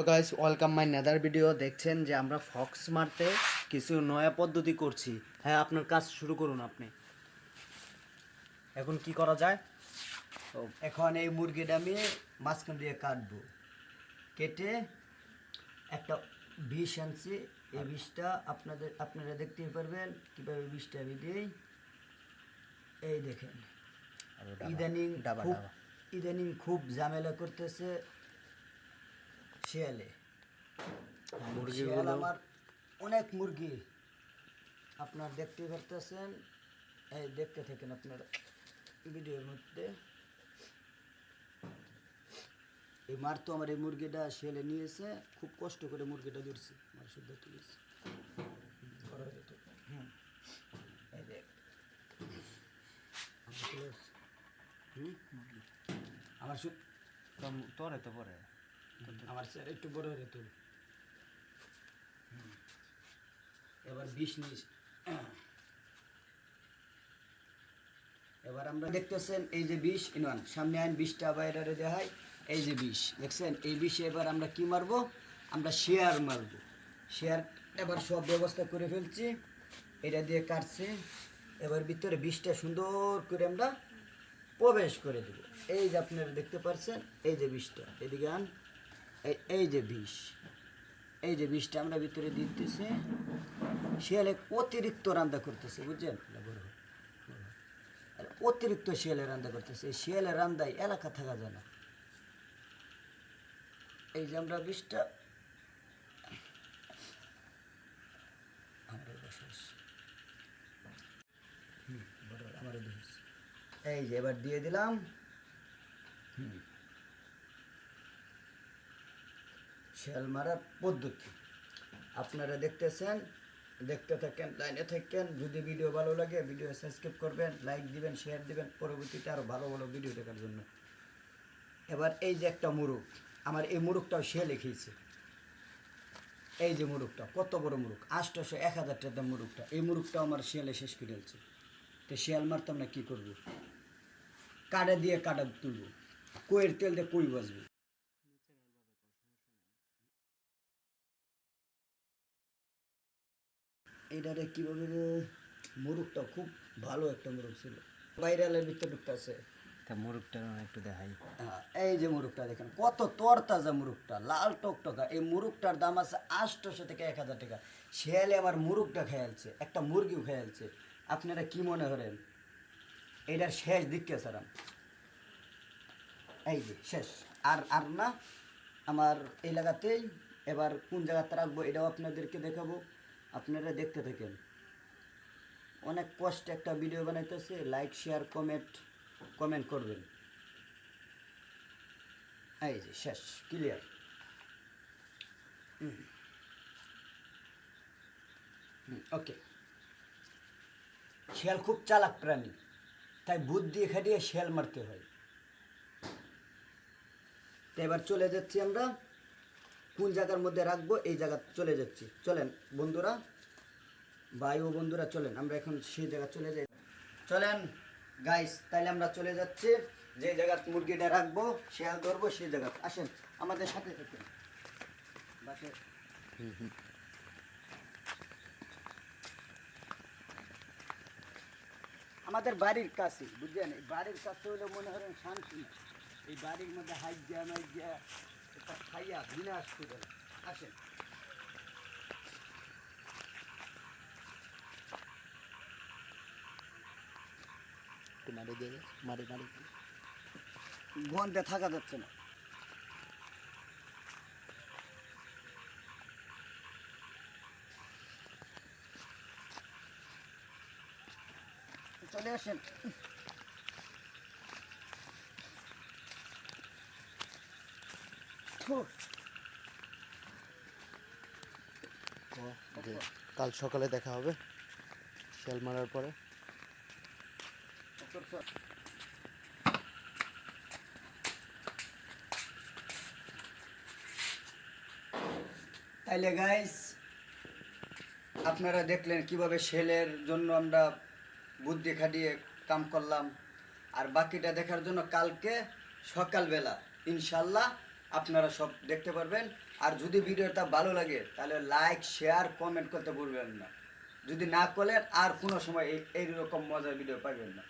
Guys, welcome my another video. দেখছেন যে আমরা ফক্স মারতে কিছু নয়া পদ্ধতি করছি। হ্যাঁ, আপনার কাজ শুরু করুন। আপনি এখন কি করা যায়? তো এখন এই মুরগিটা আমি মাঝখান দিয়ে কাটবো, কেটে একটা বিষ আনছি। এই বিষটা আপনারা দেখতেই পারবেন কীভাবে বিষটা আমি দিই। এই দেখেন, ইদানিং খুব ইদানিং খুব ঝামেলা করতেছে শিয়ালে। শিয়াল আমার অনেক মুরগি আপনার দেখতে পারতেছেন। এই দেখতে থাকেন আপনার ভিডিওর মধ্যে। এই মার তো আমার এই মুরগিটা শিয়ালে নিয়েছে, খুব কষ্ট করে মুরগিটা ধরছি, মার শুদ্ধ তুলেছি। এই দেখ আমার তোরে তো পরে আমার স্যার একটু বড় হয়ে তুল। এবার বিষ নিয়েছি। এবার আমরা দেখতেছেন এই যে বিষ ইনওয়ান সামনে আইন বিষটা বাইরে দেখায়। এই যে বিষ দেখছেন, এই বিষে এবার আমরা কি মারবো? আমরা শেয়ার মারবো। শেয়ার এবার সব ব্যবস্থা করে ফেলছি, এটা দিয়ে কাটছি। এবার ভিতরে বিষটা সুন্দর করে আমরা প্রবেশ করে দেব। এই যে আপনারা দেখতে পাচ্ছেন, এই যে বিষটা এদিকে আন। এই যে বিষ, এই যে বিষটা আমরা ভিতরে দিতেছি। শিয়ালে অতিরিক্ত রান্না করতেছে, বুঝছেন? আর অতিরিক্ত শিয়ালে রান্না করতেছে। এই শিয়ালের রান্দায় এলাকা থাকা যায় না। এই যে আমরা বিষটা এই যে এবার দিয়ে দিলাম। শিয়াল মারার পদ্ধতি আপনারা দেখতেছেন, দেখতে থাকেন, লাইনে থাকেন। যদি ভিডিও ভালো লাগে ভিডিও সাবস্ক্রাইব করবেন, লাইক দিবেন, শেয়ার দিবেন পরবর্তীতে আরও ভালো ভালো ভিডিও দেখার জন্য। এবার এই যে একটা মুরগ, আমার এই মুরগটাও শিয়ালে খেয়েছে। এই যে মুরগটা কত বড় মুরগ, 800 1000 টাকা দাম মুরগটা। এই মুরগটাও আমার শিয়ালে শেষ করে ফেলছে। তো শিয়াল মারতাম না, কী করবো? কাটা দিয়ে কাটা তুলবো, কইয়ের তেল দিয়ে কই বাজবে। এটারে কীভাবে মুরগটা খুব ভালো একটা মুরগ ছিল, ভাইরালের ভিতরে ঢুকতেছে। তা মুরগটা একটু দেখাই। হ্যাঁ, এই যে মুরগটা দেখেন কত তরতাজা মুরগটা, লাল টকটকা। এই মুরগটার দাম আছে 800 থেকে 1000 টাকা। শিয়ালে আবার মুরগটা খেয়ালছে, একটা মুরগিও খেয়ালছে। আপনারা কি মনে করেন এটার শেষ দিককে সারাম? এই যে শেষ। আর আর না, আমার এলাকাতেই এবার কোন জায়গাতে রাখবো এটাও আপনাদেরকে দেখাবো। আপনারা দেখতে থাকেন। অনেক কষ্টে একটা ভিডিও বানাইতেছে, লাইক শেয়ার কমেন্ট করবেন। এই যে শেষ, ক্লিয়ার। ওকে। শিয়াল খুব চালাক প্রাণী, তাই বুদ্ধি খাটিয়ে শিয়াল মারতে হয়। তো এবার চলে যাচ্ছি আমরা কোন জায়গার মধ্যে রাখবো, এই জায়গা চলে যাচ্ছি। চলেন বন্ধুরা, ভাই ও বন্ধুরা, চলেন আমরা এখন সেই জায়গা চলে যাই। চলেন গাইস, তাইলে আমরা চলে যাচ্ছি যে জায়গা মুরগিটা রাখবো, শিয়াল ধরবো, সেই জায়গা। আসেন আমাদের সাথে থেকে। আমাদের বাড়ির কাছে, বুঝলেন? এই বাড়ির কাছে হলে মনে করেন শান্তি। এই বাড়ির মধ্যে হাইট দেওয়া মাইট দেওয়া একটা খাইয়া বিনাশ করে। আসেন মারি দিয়ে মারি মারি গন্ধে থাকা যাচ্ছে না। চলে আসেন। কাল সকালে দেখা হবে শিয়াল মারার পরে। তাইলে গাইস, আপনারা দেখলেন কিভাবে শেলের জন্য আমরা বুদ্ধি খাটিয়ে কাম করলাম। আর বাকিটা দেখার জন্য কালকে সকালবেলা ইনশাল্লাহ আপনারা সব দেখতে পারবেন। আর যদি ভিডিওটা ভালো লাগে তাহলে লাইক শেয়ার কমেন্ট করতে ভুলবেন না। যদি না করেন আর কোনো সময় এইরকম মজার ভিডিও পাবেন না।